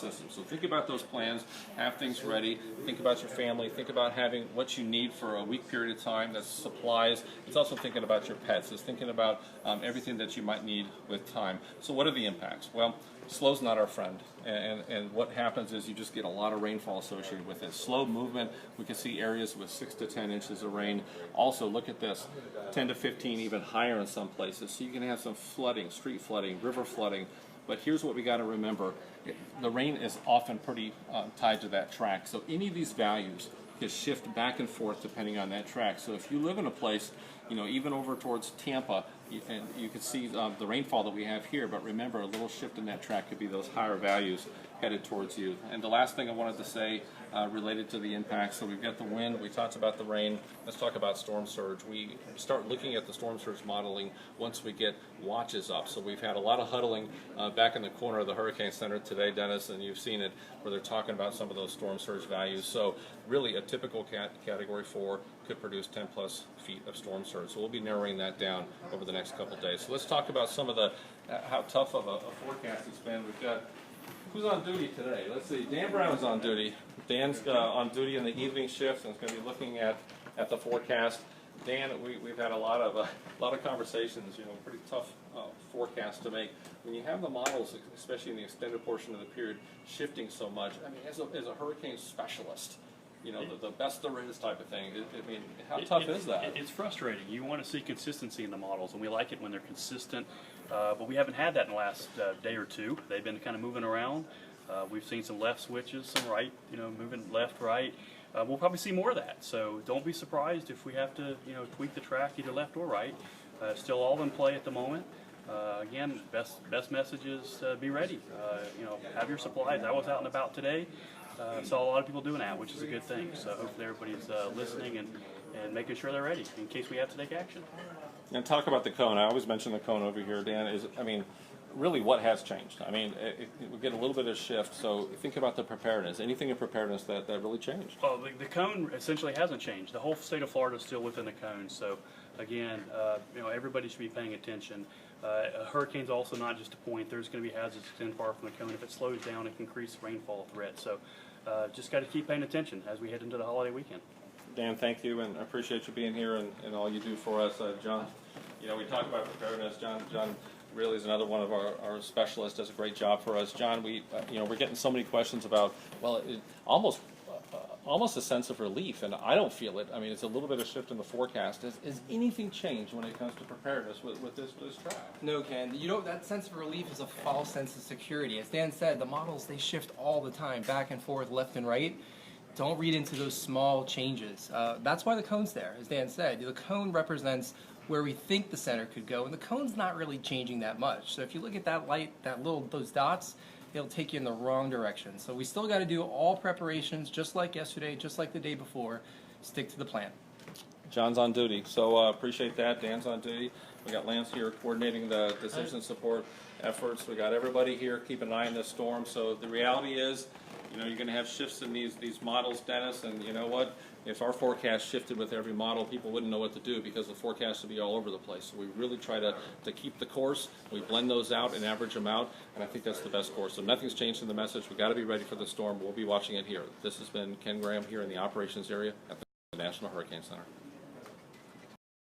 system. So think about those plans, have things ready, think about your family, think about having what you need for a week period of time, that's supplies. It's also thinking about your pets, it's thinking about everything that you might need with time. So what are the impacts? Well, slow's not our friend, and what happens is you just get a lot of rainfall associated with it. Slow movement, we can see areas with 6 to 10 inches of rain. Also, look at this, 10 to 15, even higher in some places. So you can have some flooding, street flooding, river flooding. But here's what we got to remember. The rain is often pretty tied to that track. So any of these values can shift back and forth depending on that track. So if you live in a place, you know, even over towards Tampa, and you can see the rainfall that we have here, but remember, a little shift in that track could be those higher values headed towards you. And the last thing I wanted to say related to the impacts, so we've got the wind, we talked about the rain, let's talk about storm surge. We start looking at the storm surge modeling once we get watches up. So we've had a lot of huddling back in the corner of the Hurricane Center today, Dennis, and you've seen it where they're talking about some of those storm surge values. So really a typical Category 4 could produce 10 plus feet of storm surge. So we'll be narrowing that down over the next couple of days. So let's talk about some of the, how tough of a forecast it's been. We've got, who's on duty today? Let's see, Dan Brown's on duty. Dan's on duty in the evening shift and is going to be looking at the forecast. Dan, we've had a lot of conversations, you know, pretty tough forecast to make. When you have the models, especially in the extended portion of the period, shifting so much, I mean, as a hurricane specialist, you know, the best there is type of thing. I mean, how tough is that? It's frustrating. You want to see consistency in the models, and we like it when they're consistent, but we haven't had that in the last day or two. They've been kind of moving around. We've seen some left switches, some right, you know, moving left, right. We'll probably see more of that, so don't be surprised if we have to, you know, tweak the track either left or right. Still all in play at the moment. Again, best message is be ready. You know, have your supplies. I was out and about today. Saw a lot of people doing that, which is a good thing. So hopefully everybody's listening and making sure they're ready in case we have to take action. And talk about the cone. I always mention the cone over here, Dan. I mean, really what has changed? I mean, we get a little bit of shift, so think about the preparedness. Anything in preparedness that really changed? Well, the cone essentially hasn't changed. The whole state of Florida is still within the cone. So again, you know, everybody should be paying attention. A hurricane's also not just a point. There's going to be hazards extend far from the cone. If it slows down, it can increase rainfall threat. So just got to keep paying attention as we head into the holiday weekend. Dan, thank you, and I appreciate you being here and all you do for us. John, you know, we talk about preparedness. John really is another one of our specialists, does a great job for us. John, you know, we're getting so many questions about, well, almost a sense of relief, and I don't feel it. I mean, it's a little bit of shift in the forecast. Has anything changed when it comes to preparedness with this track? No, Ken. You know, that sense of relief is a false sense of security. As Dan said, the models, they shift all the time, back and forth, left and right. Don't read into those small changes. That's why the cone's there, as Dan said. The cone represents where we think the center could go, and the cone's not really changing that much. So if you look at that light, those dots, it'll take you in the wrong direction. So we still got to do all preparations, just like yesterday, just like the day before. Stick to the plan. John's on duty, so appreciate that. Dan's on duty. We got Lance here coordinating the decision support efforts. We got everybody here keeping an eye on this storm. So the reality is, you know, you're going to have shifts in these models, Dennis, and you know what? If our forecast shifted with every model, people wouldn't know what to do because the forecast would be all over the place. So we really try to keep the course. We blend those out and average them out, and I think that's the best course. So nothing's changed in the message. We've got to be ready for the storm. We'll be watching it here. This has been Ken Graham here in the operations area at the National Hurricane Center.